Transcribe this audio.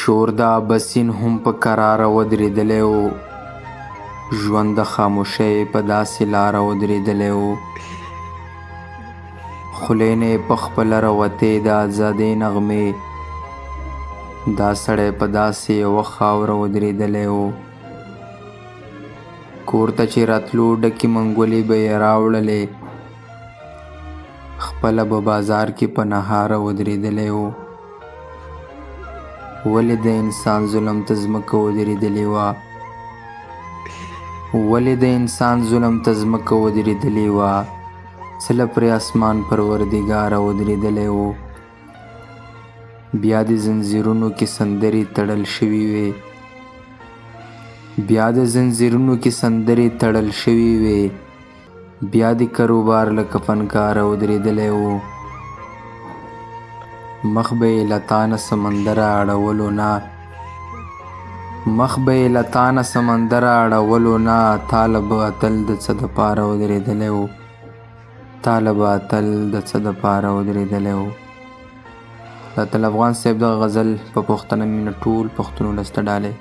شور د اباسین هم په کراره ودرېدلی و. ژوند د خاموشۍ په داسې لاره ودرېدلی و. خولې نه یې په خپله راوتې د ازادۍ نغمې. دا سړی په داسې یوه خاوره ودرېدلی و. کور ته چې راتلو ډکې منګولې به یې راوړلې. خپله به بازار کې په نهاره ودرېدلی و. ولې د انسان ظلم ته ځمکه ودرېدلې وه؟ ولې د انسان ظلم ته ځمکه ودرېدلې وه؟ څه له پرې اسمان پروردګاره ودرېدلی و. بیا د زنځیرونو کې سندرې تړل شوي وې. بیا د زنځیرونو کې سندرې تړل شوي وې. بیا د کروبار له کفنکاره ودرېدلی و. مخ به یې له تانه سمندره اړولو نه. مخ به یې له تانه سمندره اړولو نه. تاله به اتل د څه دپاره ودرېدلی و. تاله به اتل د څه دپاره ودرېدلی و. د اتل افغان صاحب دغه غزل په پښتنه مینه ټول پښتون ولس ته ډالۍ.